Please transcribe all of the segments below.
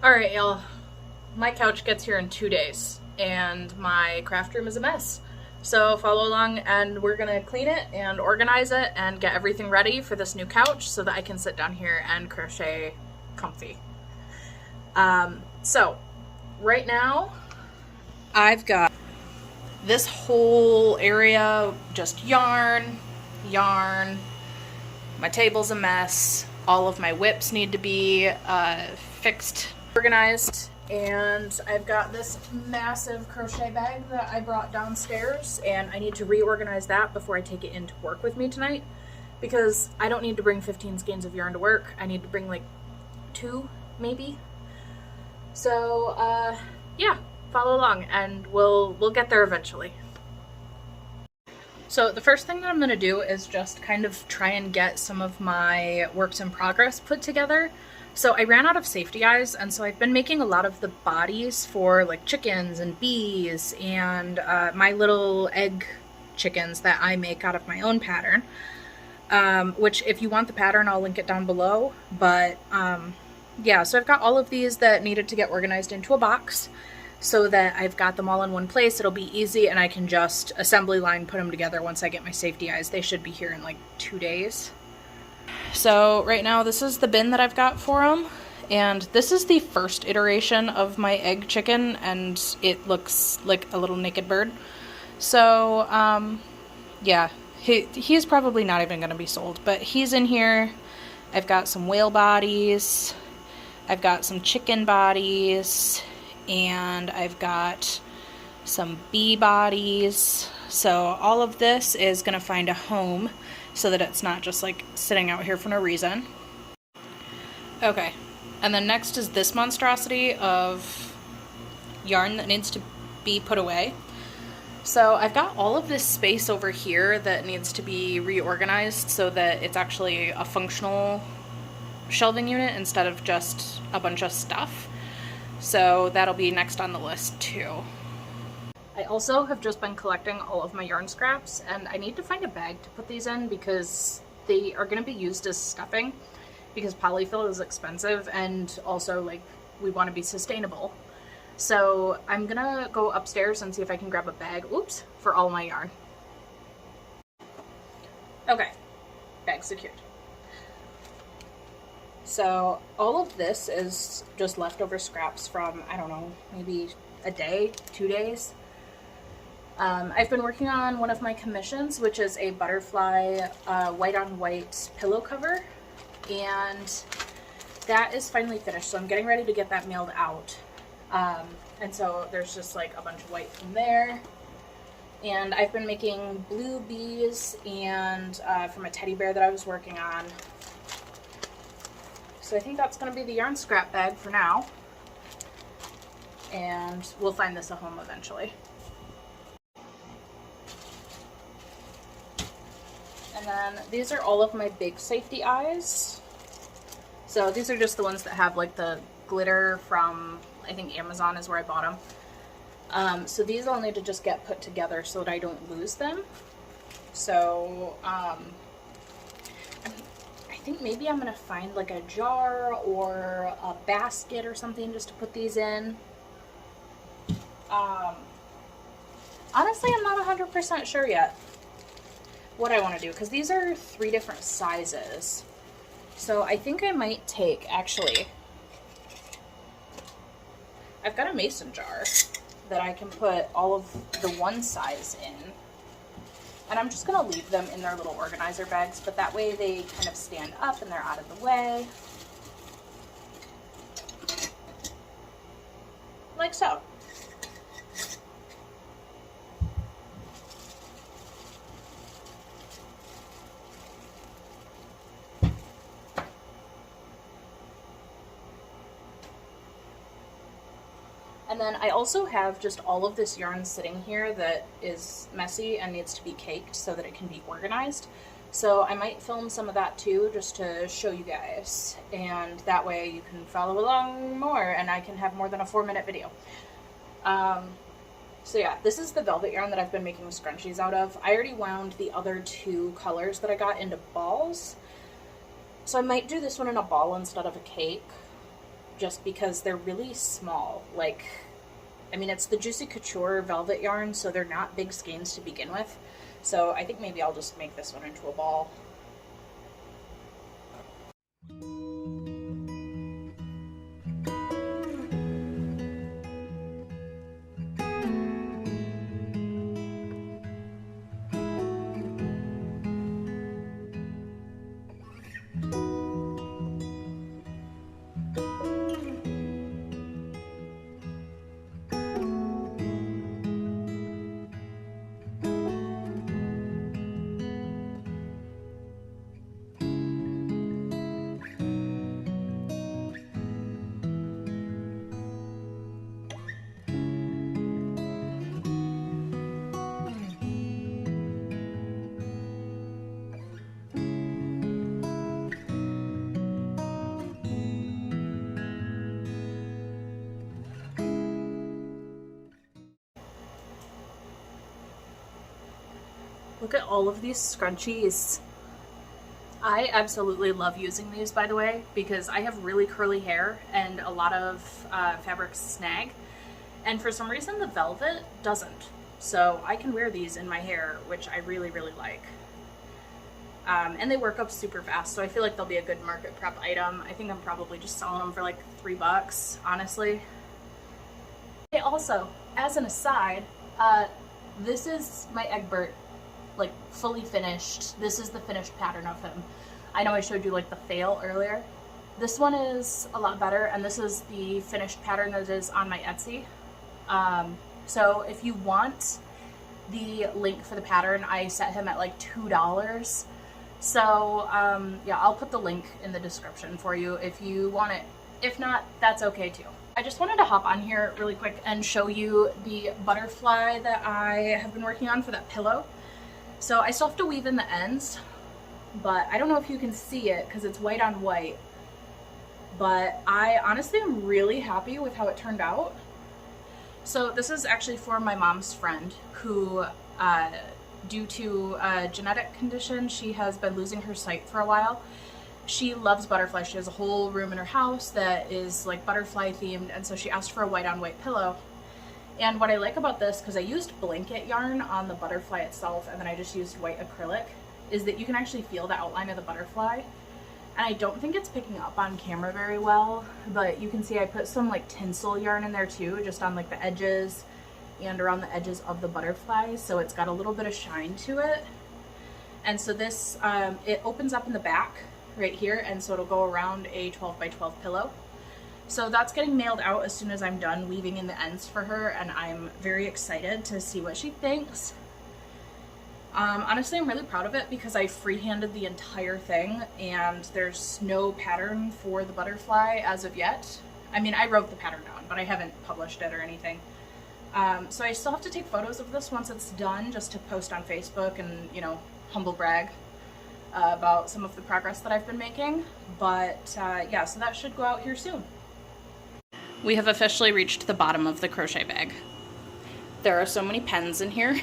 Alright, y'all. My couch gets here in 2 days, and my craft room is a mess. So follow along, and we're gonna clean it and organize it and get everything ready for this new couch so that I can sit down here and crochet comfy. So right now, I've got this whole area just yarn. My table's a mess. All of my whips need to be fixed, organized, and I've got this massive crochet bag that I brought downstairs, and I need to reorganize that before I take it into work with me tonight, because I don't need to bring 15 skeins of yarn to work. I need to bring like 2, maybe. So yeah, follow along and we'll get there eventually. So the first thing that I'm going to do is just kind of try and get some of my works in progress put together. So I ran out of safety eyes, and so I've been making a lot of the bodies for like chickens and bees and my little egg chickens that I make out of my own pattern. Which if you want the pattern, I'll link it down below. But yeah, so I've got all of these that needed to get organized into a box, so that I've got them all in one place. It'll be easy, and I can just assembly line put them together once I get my safety eyes. They should be here in like 2 days. So right now this is the bin that I've got for them, and this is the first iteration of my egg chicken, and it looks like a little naked bird. So yeah, he's probably not even going to be sold, but he's in here. I've got some whale bodies, I've got some chicken bodies, and I've got some bee bodies. So all of this is going to find a home so that it's not just like sitting out here for no reason. Okay, and then next is this monstrosity of yarn that needs to be put away. So I've got all of this space over here that needs to be reorganized so that it's actually a functional shelving unit instead of just a bunch of stuff. So that'll be next on the list too. I also have just been collecting all of my yarn scraps, and I need to find a bag to put these in because they are going to be used as stuffing, because polyfill is expensive, and also like we want to be sustainable. So I'm gonna go upstairs and see if I can grab a bag, oops, for all my yarn. Okay, bag secured. So all of this is just leftover scraps from, I don't know, maybe a day, 2 days. I've been working on one of my commissions, which is a butterfly white on white pillow cover, and that is finally finished. So I'm getting ready to get that mailed out. And so there's just like a bunch of white from there. And I've been making blue bees and from a teddy bear that I was working on. So I think that's going to be the yarn scrap bag for now, and we'll find this a home eventually. And then these are all of my big safety eyes. So these are just the ones that have like the glitter from, I think Amazon is where I bought them. So these all need to just get put together so that I don't lose them. So I think maybe I'm gonna find like a jar or a basket or something just to put these in. Honestly, I'm not 100% sure yet what I want to do, because these are 3 different sizes. So I think I might take, actually, I've got a mason jar that I can put all of the one size in. And I'm just going to leave them in their little organizer bags, but that way they kind of stand up and they're out of the way. Like so. And then I also have just all of this yarn sitting here that is messy and needs to be caked so that it can be organized. So I might film some of that too, just to show you guys. And that way you can follow along more and I can have more than a 4-minute video. So yeah, this is the velvet yarn that I've been making scrunchies out of. I already wound the other 2 colors that I got into balls. So I might do this one in a ball instead of a cake. just because they're really small. Like, I mean, it's the Juicy Couture velvet yarn, so they're not big skeins to begin with. So I think maybe I'll just make this one into a ball. Look at all of these scrunchies. I absolutely love using these, by the way, because I have really curly hair and a lot of fabrics snag. And for some reason the velvet doesn't. So I can wear these in my hair, which I really, really like. And they work up super fast, so I feel like they'll be a good market prep item. I think I'm probably just selling them for like $3, honestly. Okay, also, as an aside, this is my Eggbert, like fully finished. This is the finished pattern of him. I know I showed you like the fail earlier. This one is a lot better, and this is the finished pattern that is on my Etsy. So if you want the link for the pattern, I set him at like $2. So yeah, I'll put the link in the description for you if you want it. If not, that's okay too. I just wanted to hop on here really quick and show you the butterfly that I have been working on for that pillow. So I still have to weave in the ends, but I don't know if you can see it because it's white on white. But I honestly am really happy with how it turned out. So this is actually for my mom's friend who, due to a genetic condition, she has been losing her sight for a while. She loves butterflies. She has a whole room in her house that is like butterfly themed, and so she asked for a white on white pillow. And what I like about this, because I used blanket yarn on the butterfly itself and then I just used white acrylic, is that you can actually feel the outline of the butterfly. And I don't think it's picking up on camera very well, but you can see I put some like tinsel yarn in there too, just on like the edges and around the edges of the butterfly, so it's got a little bit of shine to it. And so this, it opens up in the back right here, and so it'll go around a 12 by 12 pillow. So that's getting mailed out as soon as I'm done weaving in the ends for her, and I'm very excited to see what she thinks. Honestly, I'm really proud of it because I freehanded the entire thing, and there's no pattern for the butterfly as of yet. I mean, I wrote the pattern down, but I haven't published it or anything. So I still have to take photos of this once it's done, just to post on Facebook and, you know, humble brag about some of the progress that I've been making. But yeah, so that should go out here soon. We have officially reached the bottom of the crochet bag. There are so many pens in here.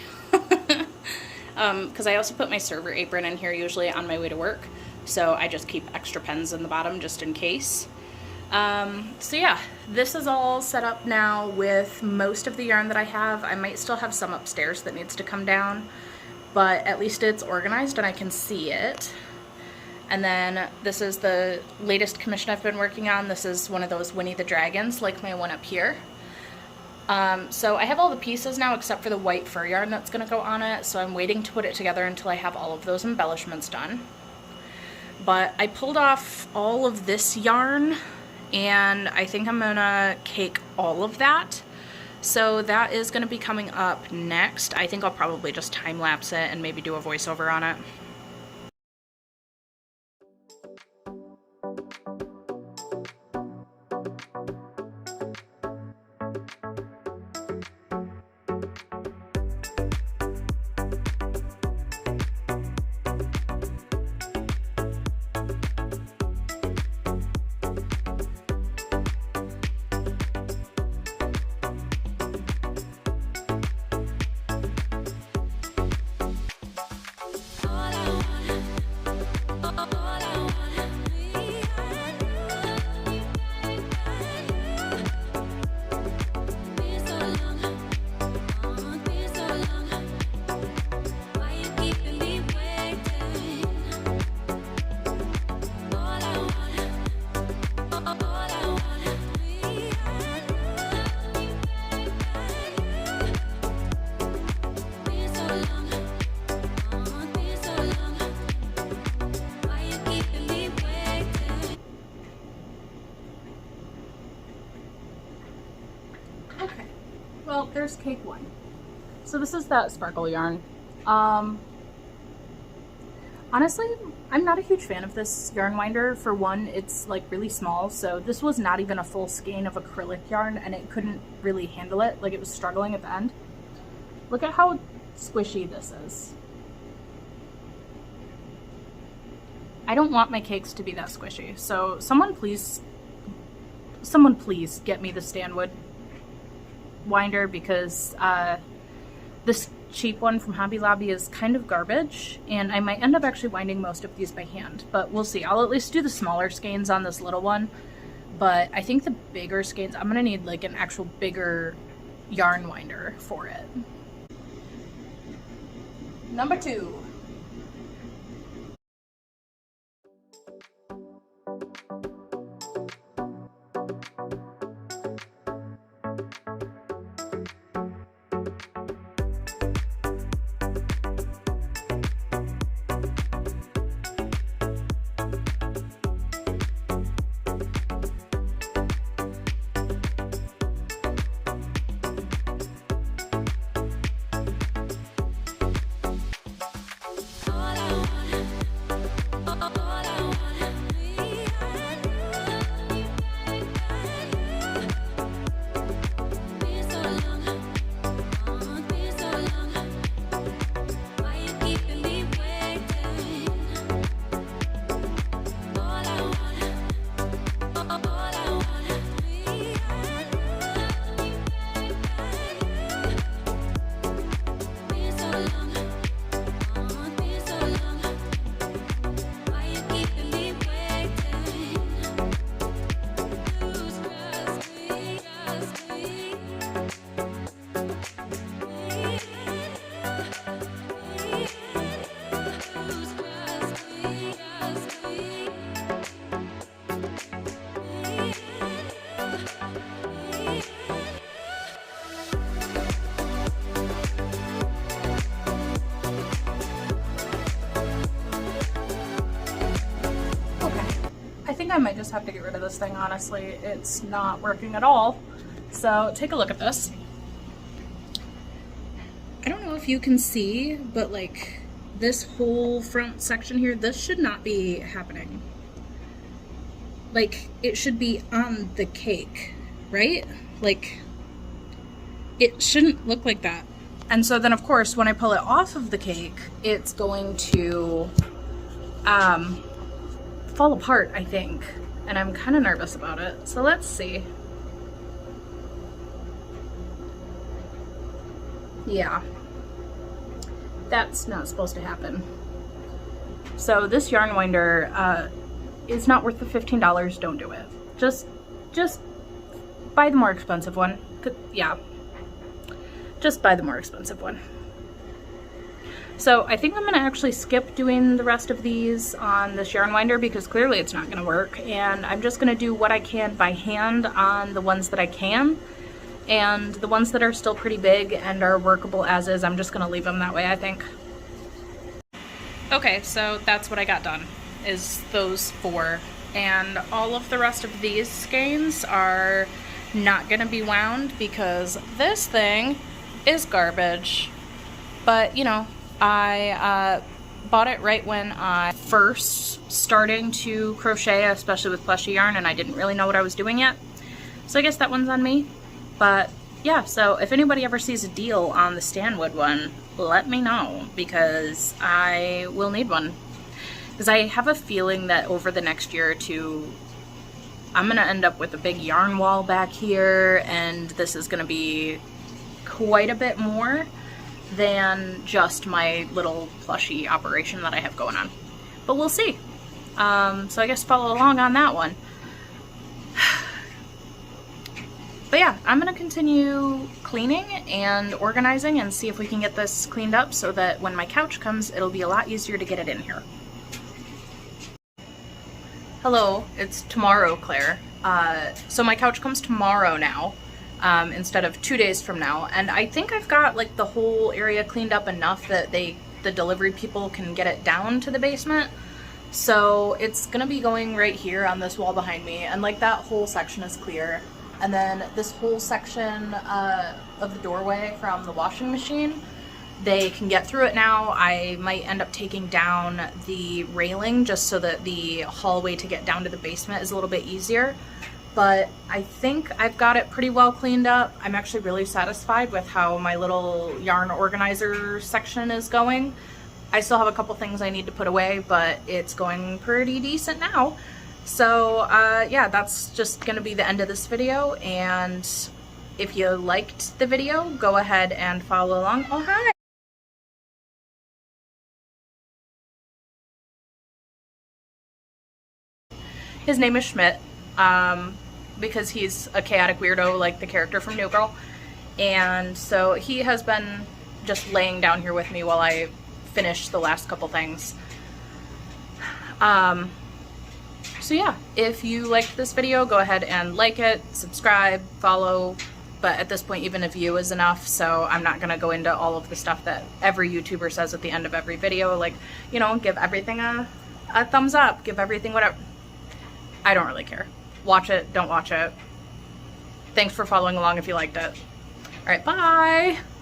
Because I also put my server apron in here usually on my way to work. So I just keep extra pens in the bottom just in case. So yeah, this is all set up now with most of the yarn that I have. I might still have some upstairs that needs to come down, but at least it's organized and I can see it. And then this is the latest commission I've been working on. This is one of those Winnie the Dragons, like my one up here. So I have all the pieces now except for the white fur yarn that's going to go on it, so I'm waiting to put it together until I have all of those embellishments done. But I pulled off all of this yarn, and I think I'm going to cake all of that. So that is going to be coming up next. I think I'll probably just time-lapse it and maybe do a voiceover on it. All Okay, well, there's cake one. So this is that sparkle yarn. Honestly, I'm not a huge fan of this yarn winder. For one, it's like really small, so this was not even a full skein of acrylic yarn and it couldn't really handle it. Like, it was struggling at the end. Look at how squishy this is. I don't want my cakes to be that squishy, so someone please get me the Stanwood winder, because this cheap one from Hobby Lobby is kind of garbage, and I might end up actually winding most of these by hand, but we'll see. I'll at least do the smaller skeins on this little one, but I think the bigger skeins, I'm gonna need like an actual bigger yarn winder for it. Number 2. I might just have to get rid of this thing, honestly. It's not working at all. So take a look at this. I don't know if you can see, but like this whole front section here, this should not be happening. Like, it should be on the cake, right? Like, it shouldn't look like that. And so then of course, when I pull it off of the cake, it's going to fall apart, I think, and I'm kind of nervous about it. So let's see. Yeah, that's not supposed to happen. So this yarn winder is not worth the $15. Don't do it. Just buy the more expensive one. Yeah, just buy the more expensive one. So I think I'm gonna actually skip doing the rest of these on this yarn winder, because clearly it's not gonna work, and I'm just gonna do what I can by hand on the ones that I can, and the ones that are still pretty big and are workable as is, I'm just gonna leave them that way, I think. Okay, so that's what I got done, is those 4, and all of the rest of these skeins are not gonna be wound because this thing is garbage. But you know, I bought it right when I first starting to crochet, especially with plushy yarn, and I didn't really know what I was doing yet. So I guess that one's on me. But yeah, so if anybody ever sees a deal on the Stanwood one, let me know, because I will need one. Because I have a feeling that over the next year or two, I'm gonna end up with a big yarn wall back here, and this is gonna be quite a bit more than just my little plushy operation that I have going on. But we'll see. So I guess follow along on that one. But yeah, I'm gonna continue cleaning and organizing and see if we can get this cleaned up so that when my couch comes, it'll be a lot easier to get it in here. Hello, it's tomorrow, Claire. So my couch comes tomorrow now. Instead of 2 days from now, and I think I've got like the whole area cleaned up enough that the delivery people can get it down to the basement. So it's gonna be going right here on this wall behind me, and like that whole section is clear. And then this whole section of the doorway from the washing machine, they can get through it now. I might end up taking down the railing just so that the hallway to get down to the basement is a little bit easier. But I think I've got it pretty well cleaned up. I'm actually really satisfied with how my little yarn organizer section is going. I still have a couple things I need to put away, but it's going pretty decent now. So yeah, that's just gonna be the end of this video, and if you liked the video, go ahead and follow along. Oh, hi! His name is Schmidt, because he's a chaotic weirdo like the character from New Girl, and so he has been just laying down here with me while I finish the last couple things. So yeah, if you liked this video, go ahead and like it, subscribe, follow, but at this point even a view is enough, so I'm not gonna go into all of the stuff that every YouTuber says at the end of every video, like, you know, give everything a thumbs up, give everything whatever. I don't really care. Watch it, don't watch it. Thanks for following along if you liked it. All right, bye!